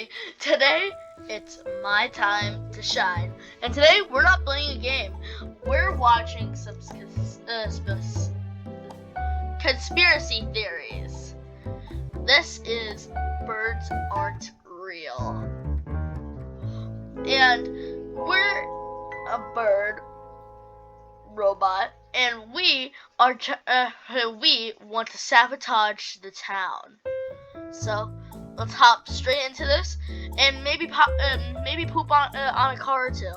everybody! Today, it's my time to shine. And today, we're not playing a game. We're watching some conspiracy theories. This is Birds Aren't Real. And we're a bird robot, and we want to sabotage the town. So let's hop straight into this, and maybe poop on a car or two.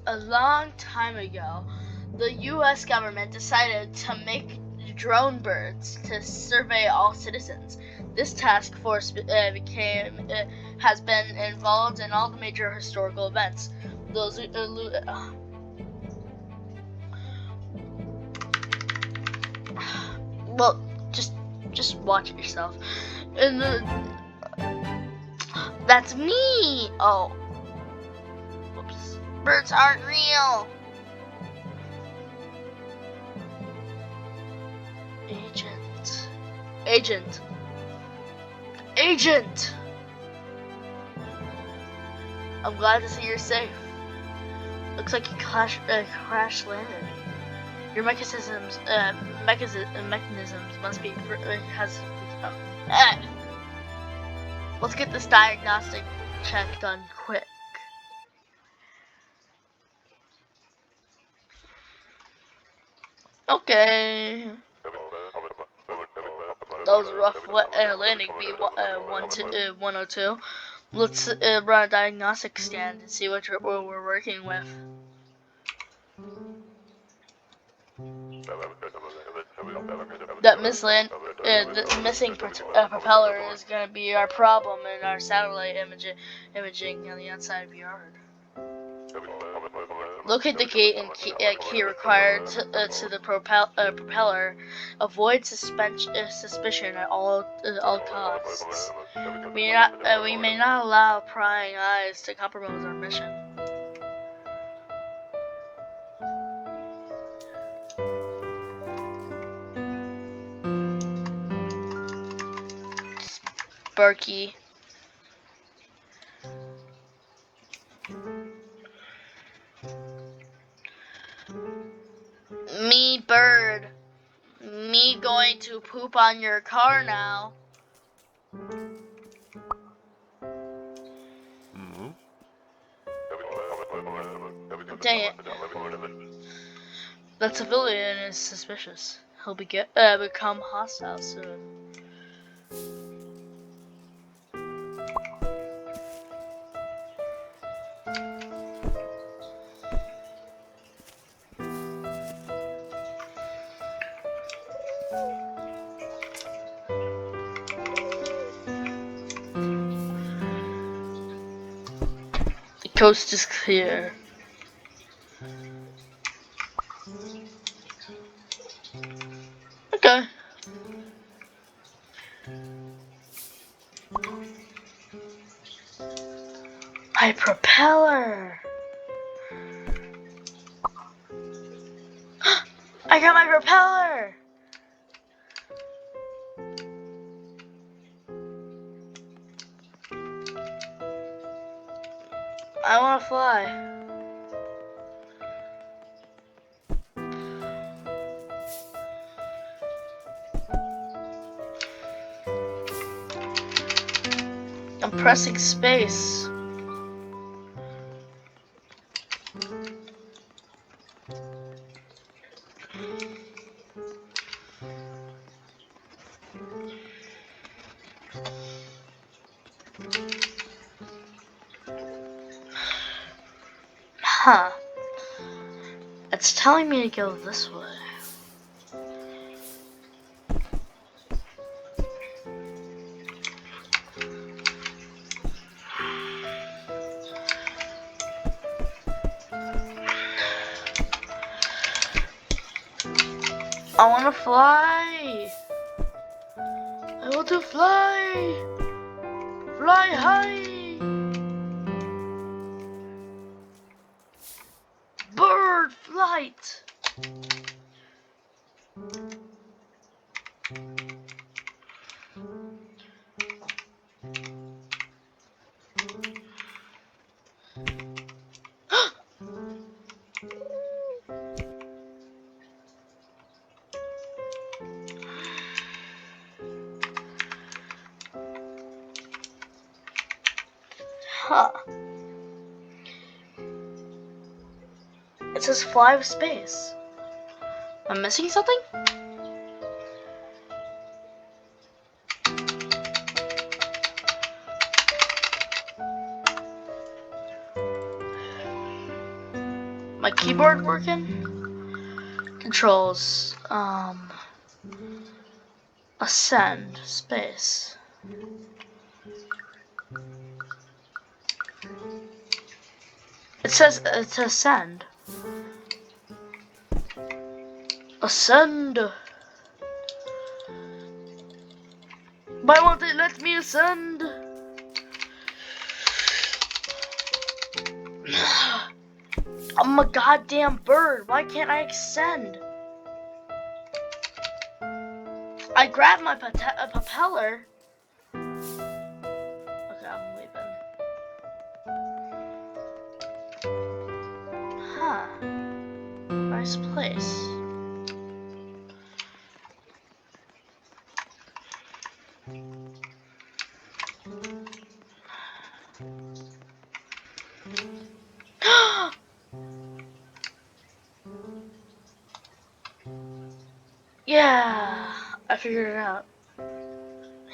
A long time ago, the U.S. government decided to make drone birds to survey all citizens. This task force has been involved in all the major historical events. Those well, just watch it yourself. And that's me. Oh, whoops! Birds aren't real. Agent. I'm glad to see you're safe. Looks like you crash landed. Your mechanisms must be Let's get this diagnostic check done quick. Okay. That was a rough landing, B102. Let's run a diagnostic scan and see what we're working with. That missing propeller is going to be our problem in our satellite imaging on the outside of the yard. Locate the gate and key required to the propeller. Avoid suspicion at all costs. We may not allow prying eyes to compromise our mission. Sparky. Me, bird. Me going to poop on your car now. Dang it. That civilian is suspicious. He'll become hostile soon. The coast is clear. Okay. My propeller! I got my propeller! I want to fly. I'm pressing space. Huh. It's telling me to go this way. I want to fly. I want to fly. Fly high. Bird flight. Huh. It says fly with space. I'm missing something? My keyboard working? Controls. Ascend. Space. It says ascend. Ascend. Why won't it let me ascend? I'm a goddamn bird. Why can't I ascend? I grabbed my propeller. Okay, I'm leaving. Huh. Nice place. Yeah, I figured it out.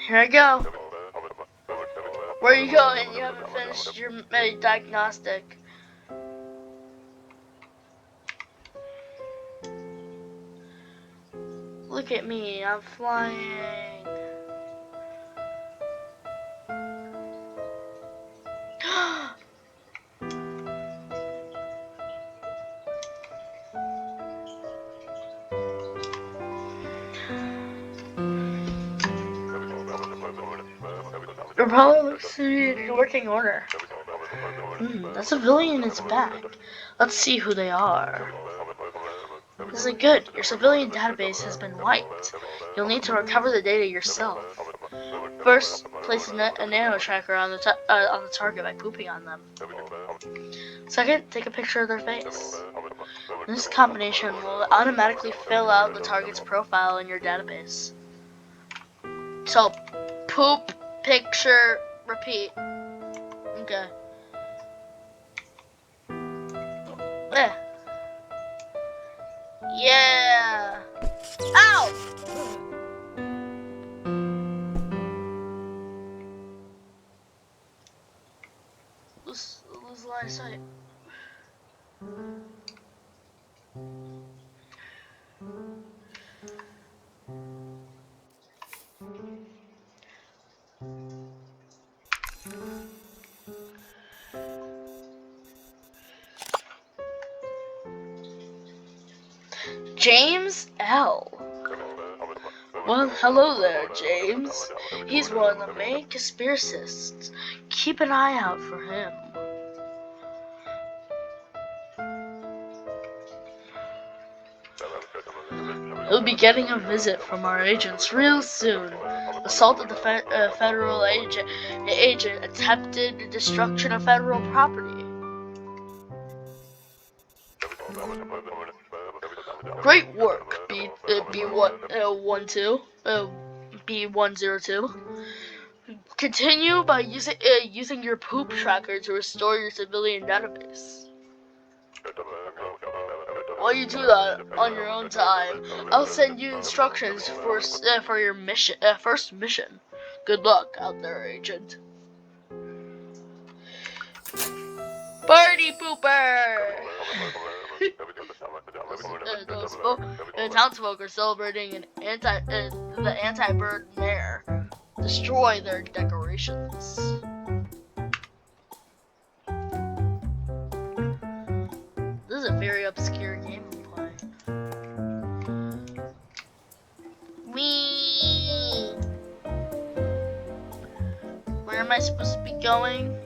Here I go. Where are you going? You haven't finished your diagnostic. Look at me, I'm flying. It probably looks to be in working order. The civilian is back. Let's see who they are. This isn't good. Your civilian database has been wiped. You'll need to recover the data yourself. First, place a nano tracker on the target by pooping on them. Second, take a picture of their face. This combination will automatically fill out the target's profile in your database. So, poop, picture, repeat. Okay. Yeah. Ow! Lose line of sight. James L. Well, hello there, James. He's one of the main conspiracists. Keep an eye out for him. He'll be getting a visit from our agents real soon. Assault of the federal agent, attempted destruction of federal property. Great work, B102. Continue by using your poop tracker to restore your civilian database. While you do that on your own time, I'll send you instructions for your mission, first mission. Good luck out there, Agent. Party pooper! The townsfolk are celebrating the anti-bird mayor. Destroy their decorations. This is a very obscure game I'm playing. Whee! Where am I supposed to be going?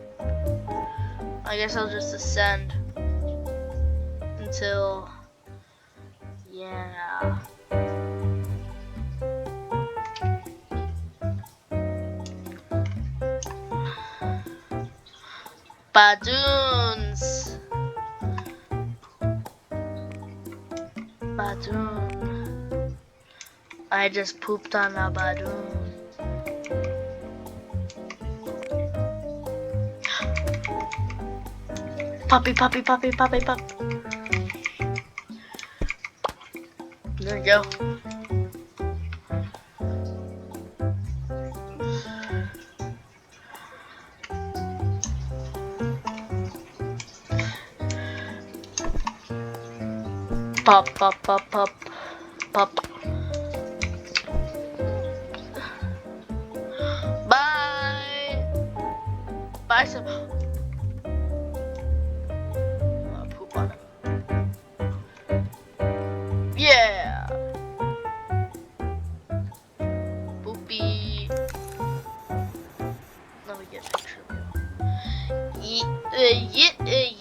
I guess I'll just ascend until, yeah. Badoons. Badoon. I just pooped on a badoon. Puppy, puppy, puppy, puppy, puppy. There you go. Pop, pop, pop, pop, pop. Bye. Bye, some. Poop on it. Yeah. Poopy. Let me get a picture of you.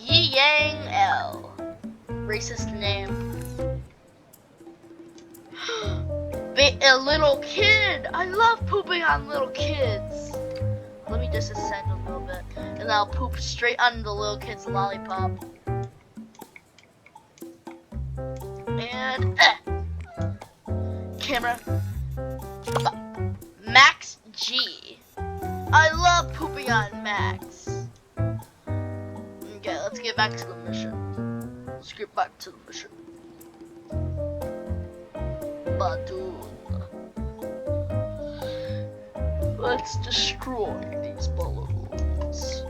Yang L. Racist name. A little kid. I love pooping on little kids. Let me just ascend a little bit, and I'll poop straight on the little kid's lollipop. And camera. Max G. I love pooping on Max. Okay, let's get back to the mission. Let's get back to the mission. Badoon. Let's destroy these balloons.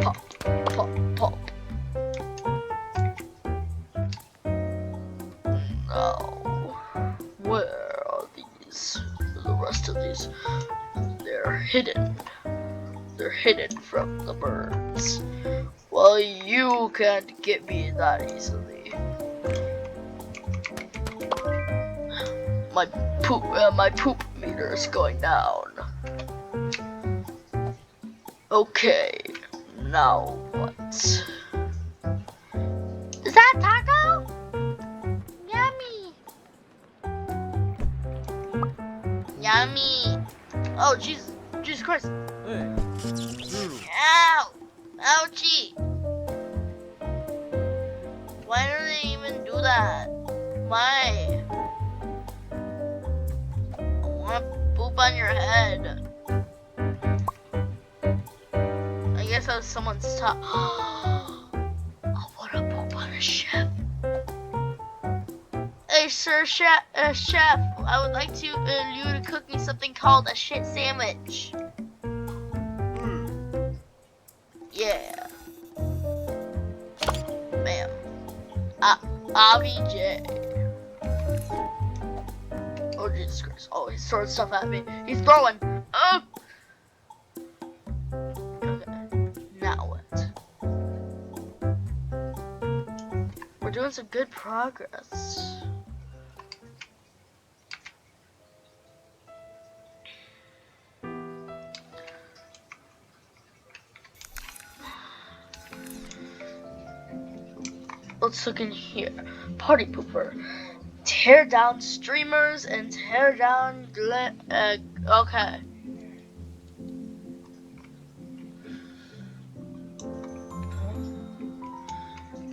Pop, pop, pop. Now, where are these? The rest of these? They're hidden. They're hidden from the birds. Well, you can't get me that easily. My poop meter is going down. Okay, now what? Is that taco? Yummy. Yummy. Oh, Jesus Christ. Ow! Ouchie! Why do they even do that? Why? I wanna poop on your head. I guess that was someone's top. I wanna poop on a chef. Hey, sir, chef, I would like you to cook me something called a shit sandwich. Yeah. Bam. RBJ. Oh, Jesus Christ. Oh, he's throwing stuff at me. He's throwing. Oh! Okay. Now what? We're doing some good progress. Let's look in here. Party pooper. Tear down streamers and tear down okay.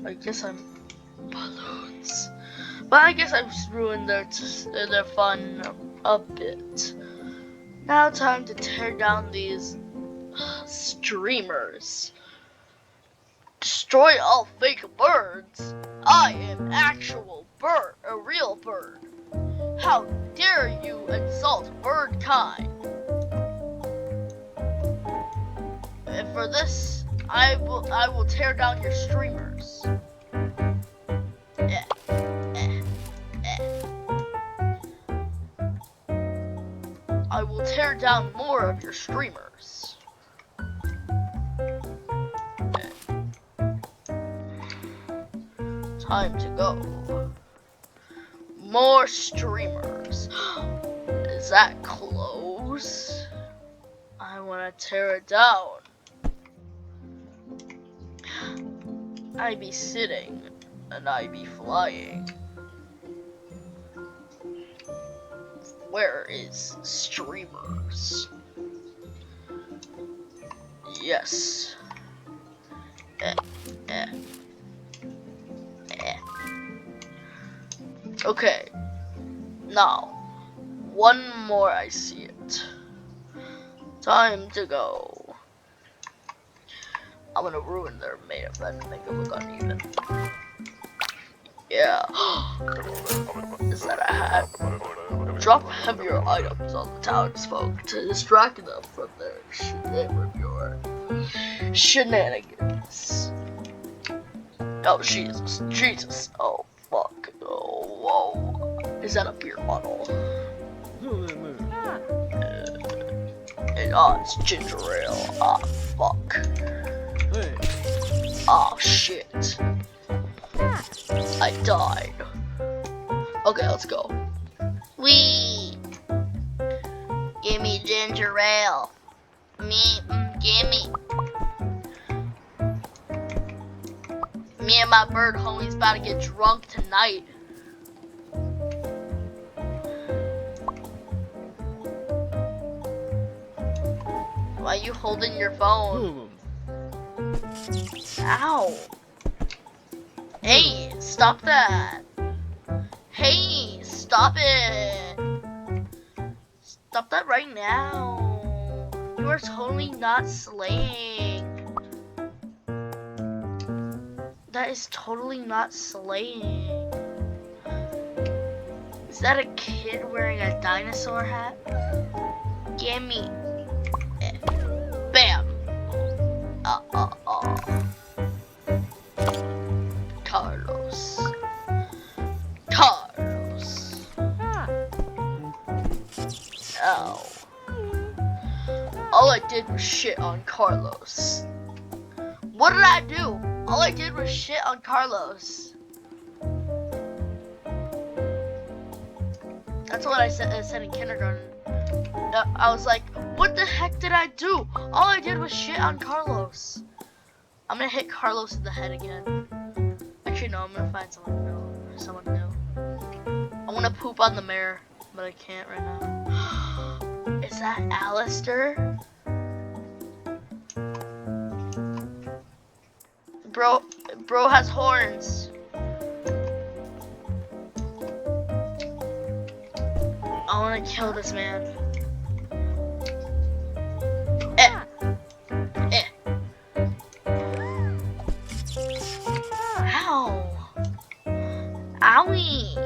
I guess I'm balloons. But I guess I've ruined their fun a bit. Now time to tear down these streamers. Destroy all fake birds. I am actual bird, a real bird. How dare you insult bird kind? And for this, I will tear down your streamers. I will tear down more of your streamers. Time to go. More streamers. Is that close? I want to tear it down. I be sitting and I be flying. Where is streamers? Yes. Okay, now, one more I see it. Time to go. I'm gonna ruin their makeup and make it look uneven. Yeah. Is that a hat? Drop heavier items on the townsfolk to distract them from their shenanigans. Oh Jesus, oh fuck, oh whoa. Is that a beer bottle? It's ginger ale. Ah, fuck. Oh shit. I died. Okay, let's go. Wee! Gimme ginger ale. Gimme. Me and my bird homie's about to get drunk tonight. Why are you holding your phone? Ow. Hey, stop that. Hey, stop it. Stop that right now. You are totally not slaying. That is totally not slaying. Is that a kid wearing a dinosaur hat? Gimme. Bam. Carlos. Ow. All I did was shit on Carlos. What did I do? All I did was shit on Carlos. That's what I said in kindergarten. I was like, what the heck did I do? All I did was shit on Carlos. I'm gonna hit Carlos in the head again. Actually, no, I'm gonna find someone new. I wanna poop on the mirror, but I can't right now. Is that Alistair? Bro has horns. I wanna kill this man. Ow. Owie.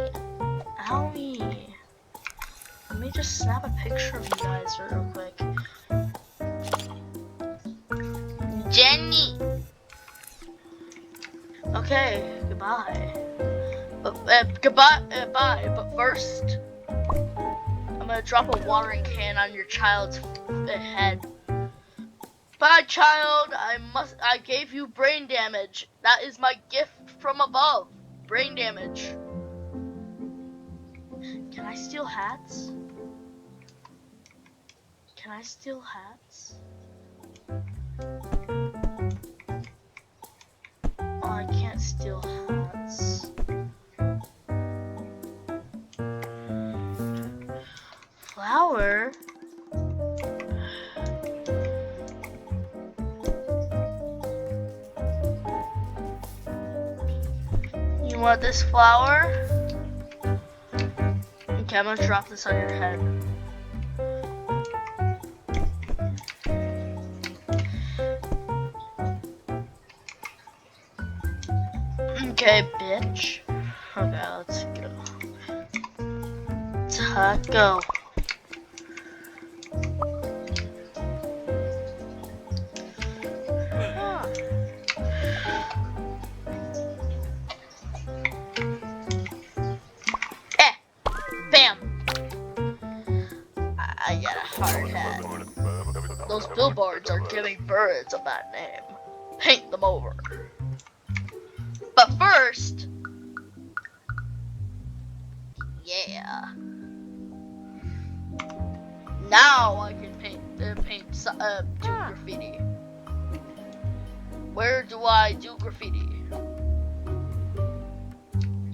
Owie. Let me just snap a picture of you guys real quick. Jenny. Okay, goodbye. Bye. But first, I'm gonna drop a watering can on your child's head. Bye, child. I gave you brain damage. That is my gift from above. Brain damage. Can I steal hats? Can I steal hats? Oh, I can't steal hats. Flower? You want this flower? Okay, I'm gonna drop this on your head. Okay, bitch. Okay, let's go. Taco. Bam! I got a hard hat. Those billboards are giving birds a bad name. Paint them over. But first, yeah. Now I can do graffiti. Where do I do graffiti?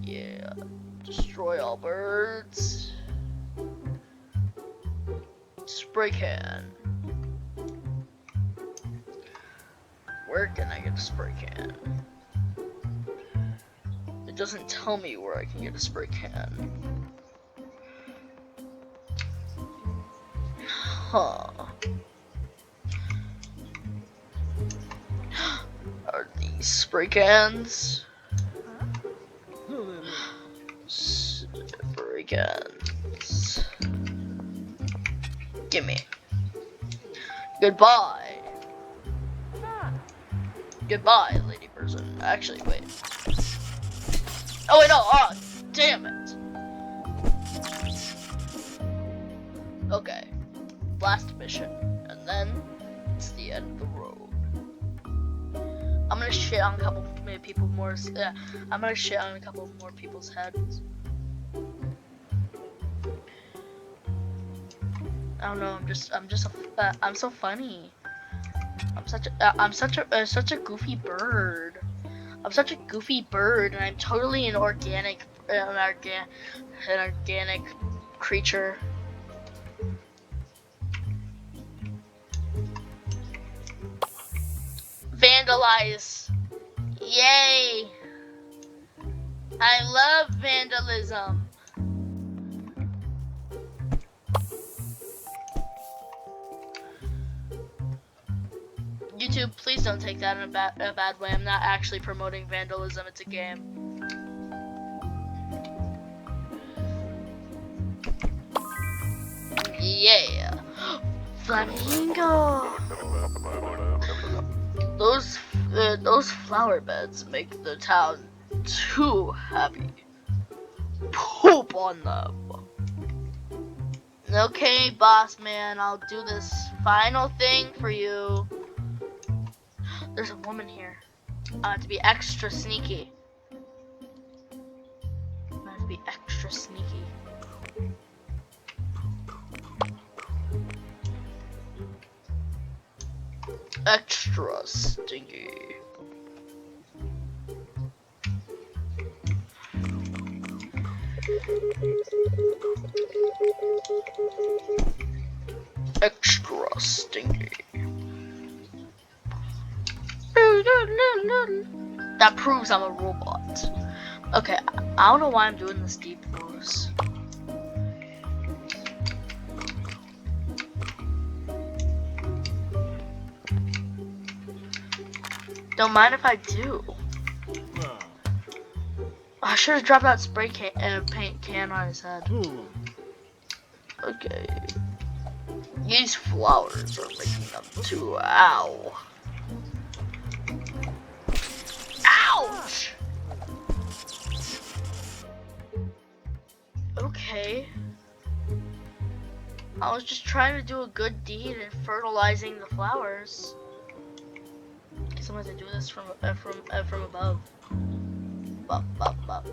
Yeah. Destroy all birds. Spray can. Where can I get a spray can? It doesn't tell me where I can get a spray can. Huh. Spray cans. Spray cans. Gimme. Goodbye. Goodbye, lady person. Actually, wait. Oh wait, no. Oh, damn it. Okay. Last mission, and then it's the end of the road. I'm gonna shit on a couple people more. I'm gonna shit on a couple more people's heads. I don't know. I'm so funny. I'm such a goofy bird. I'm such a goofy bird, and I'm totally an organic creature. Vandalize. Yay! I love vandalism. YouTube, please don't take that in a bad way. I'm not actually promoting vandalism. It's a game. Yeah. Flamingo. Those flower beds make the town too happy. Poop on them. Okay, boss man, I'll do this final thing for you. There's a woman here. I have to be extra sneaky. I have to be extra sneaky. Extra stinky. Extra stinky. That proves I'm a robot. Okay, I don't know why I'm doing this deep voice. Don't mind if I do. I should have dropped that spray paint can on his head. Okay. These flowers are making them too. Ow. Ouch! Okay. I was just trying to do a good deed in fertilizing the flowers. Guess I'm gonna do this from above. Bop, bop, bop.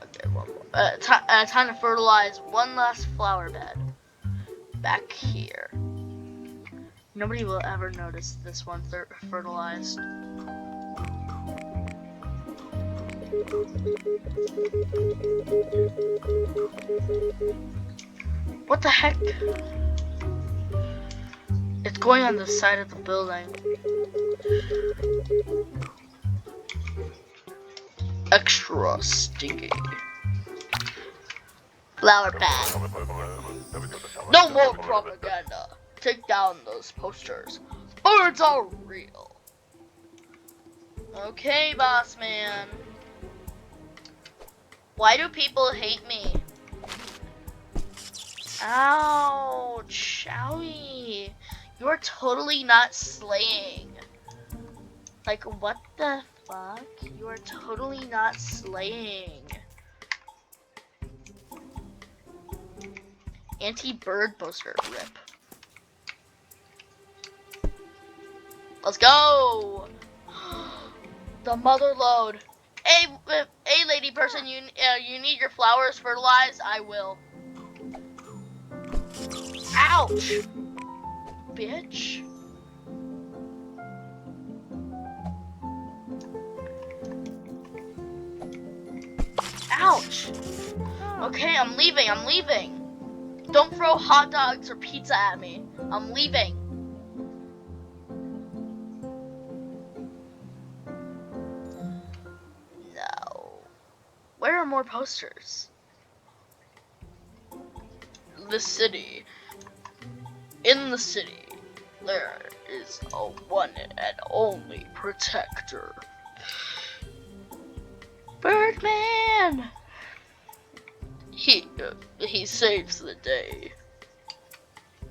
Okay, one more. Time to fertilize one last flower bed. Back here. Nobody will ever notice this one fertilized. What the heck? It's going on the side of the building. Extra stinky. Flower bed. No more propaganda. Take down those posters. Birds are real. Okay, boss man. Why do people hate me? Ouch, owie. You're totally not slaying. Like, what the fuck? You are totally not slaying. Anti-bird poster, rip. Let's go! The mother load. Hey, lady person, you need your flowers fertilized? I will. Ouch! Bitch. Ouch! Okay, I'm leaving. Don't throw hot dogs or pizza at me. I'm leaving. No. Where are more posters? The city. In the city, there is a one and only protector. Birdman! He saves the day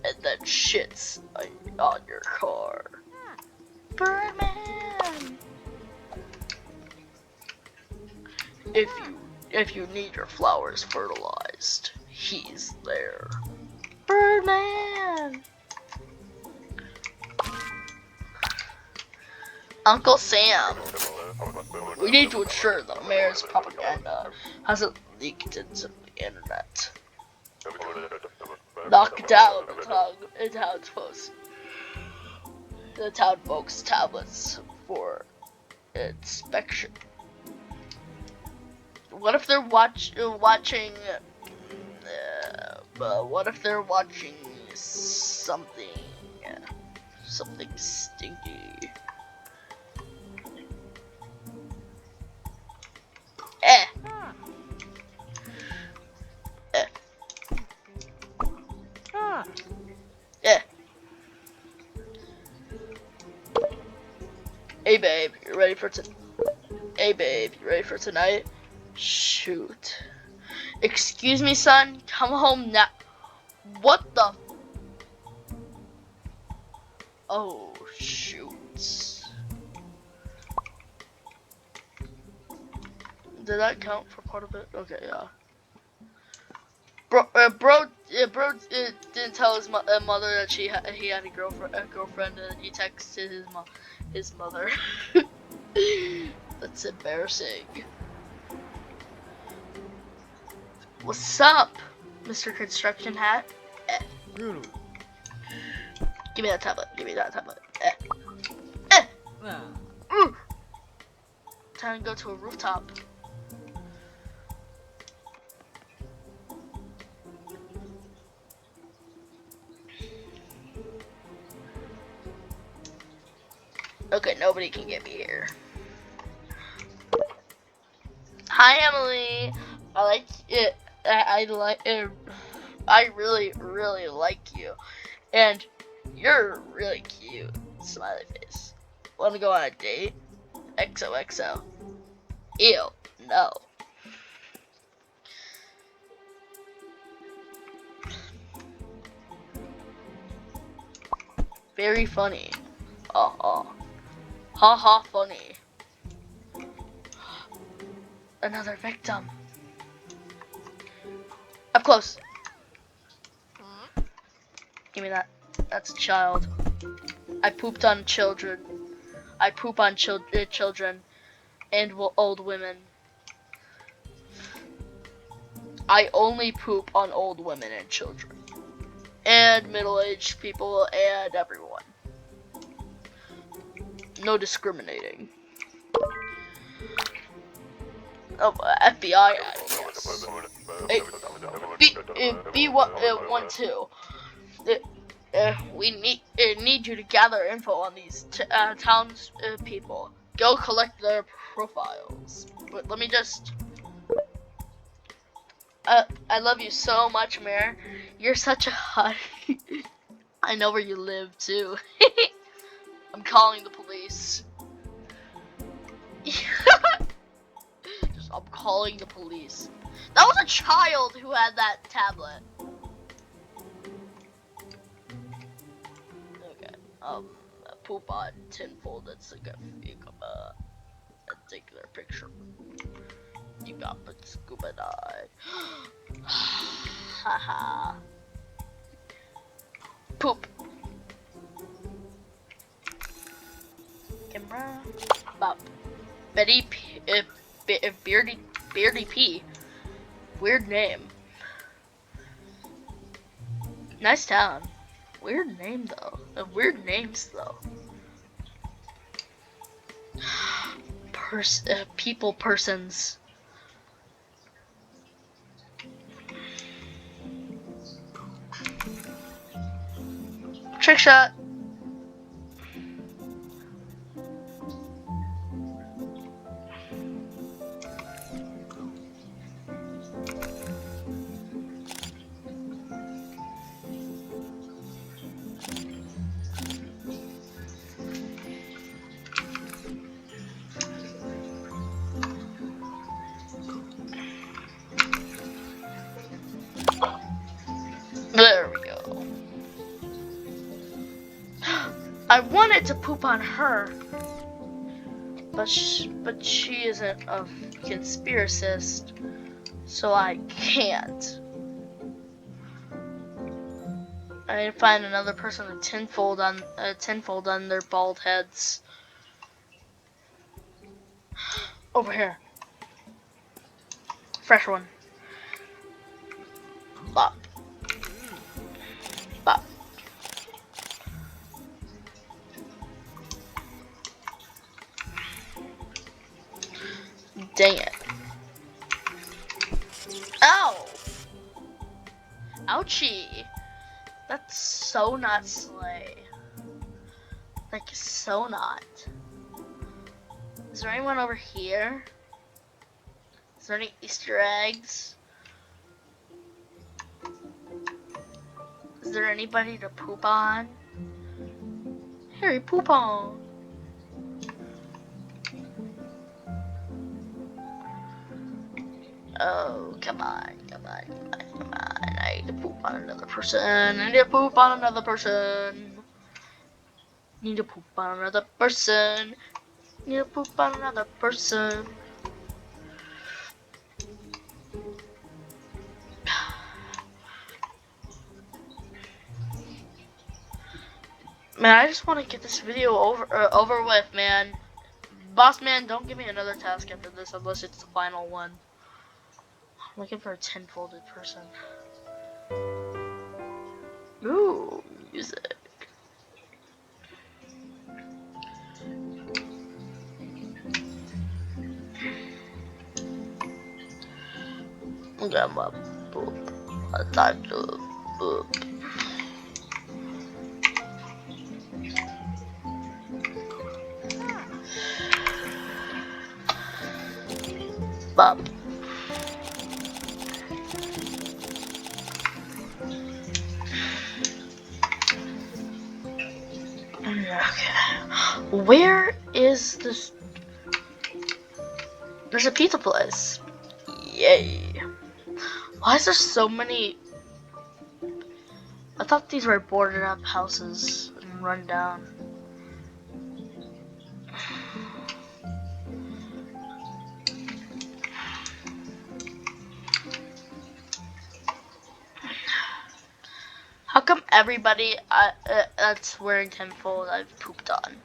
and then shits on your car. Birdman! If you need your flowers fertilized, he's there. Birdman! Uncle Sam, we need to ensure the mayor's propaganda hasn't leaked into the internet. Knock down the town's post. The town folks' tablets for inspection. What if they're watching? What if they're watching something stinky? Eh. Hey babe, you ready for tonight? Shoot. Excuse me, son. Come home now. What the? Oh shoot. Did that count for part of it? Okay, yeah. Bro didn't tell his mother that he had a girlfriend, and he texted his mother. That's embarrassing. What's up, Mr. Construction Hat? Give me that tablet. Time to go to a rooftop. Okay, nobody can get me here. Hi, Emily. I like it. I really like you, and you're really cute. Smiley face. Want to go on a date? XOXO. Ew. No. Very funny. Ha ha, funny. Another victim. Up close. Give me that. That's a child. I pooped on children. I poop on children and old women. I only poop on old women and children. And middle-aged people and everyone. No discriminating. Oh, FBI yes. B12. We need you to gather info on these towns people. Go collect their profiles. But let me just. I love you so much, Mayor. You're such a hot. I know where you live too. I'm calling the police. I'm calling the police. That was a child who had that tablet. Okay. Poop on tinfoil. That's a good. You come and take their picture. You got the scuba dive. Haha. Poop. Camera. Bop. Betty P. Beardy P. Weird name. Nice town. Weird name though. Weird names though. People persons. Trick shot. get to poop on her. But she isn't a conspiracist, so I can't. I need to find another person with tenfold on their bald heads. Over here. Fresh one. Bop. Bop. Dang it. Ow! Ouchie! That's so not slay. Like, so not. Is there anyone over here? Is there any Easter eggs? Is there anybody to poop on? Harry, poop on! Oh, come on. I need to poop on another person. Need to poop on another person. Need to poop on another person. Man, I just want to get this video over with, man. Boss man, don't give me another task after this unless it's the final one. I'm looking for a tenfolded person. Ooh, music. Gamma boop. Attack the boop. Bop. Okay. Where is this? There's a pizza place. Yay. Why is there so many? I thought these were boarded up houses and run down. How come everybody that's wearing tenfold I've pooped on?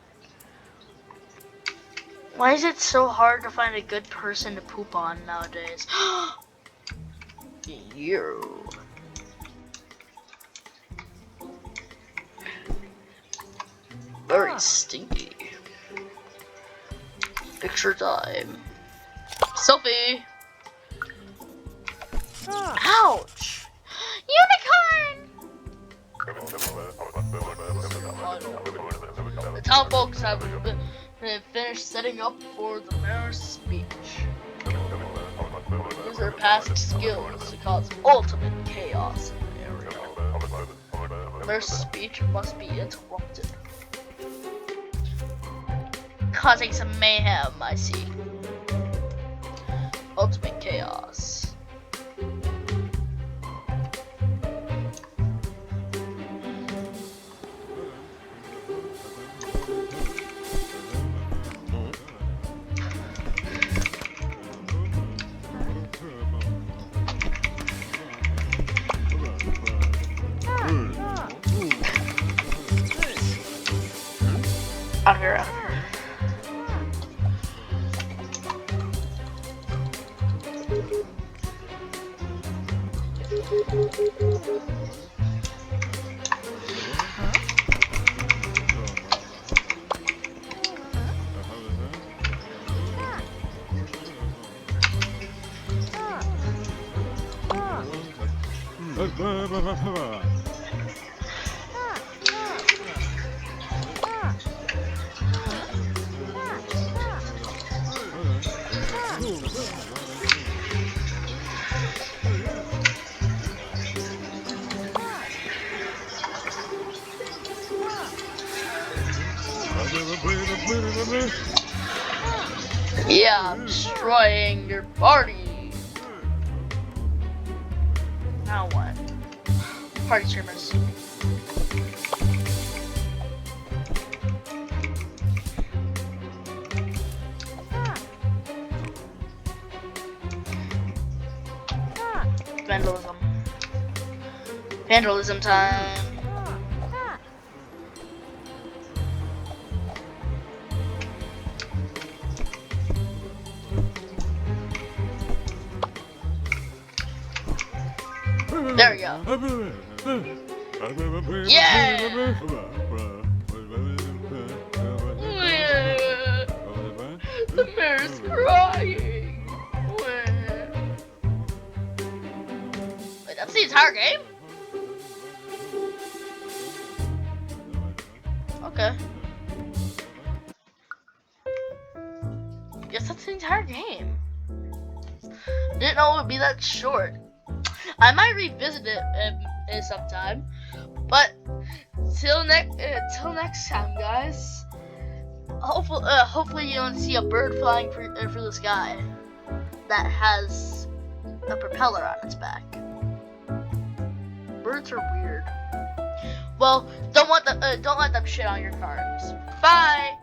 Why is it so hard to find a good person to poop on nowadays? You. Very stinky. Picture time. Selfie. Ouch. Unicorn. The town folks have finished setting up for the mayor's speech. Use their past skills to cause ultimate chaos in the area. Their speech must be interrupted. Causing some mayhem, I see. Ultimate chaos. Out of here. Yeah, I'm destroying your party. Now what? Party streamers. Vandalism. Vandalism time. There we go. Yeah! The mayor's crying. Wait, that's the entire game? Okay. Guess that's the entire game. Didn't know it would be that short. I might revisit it sometime, but till next time, guys. Hopefully you don't see a bird flying through the sky that has a propeller on its back. Birds are weird. Well, don't let them shit on your cars. Bye.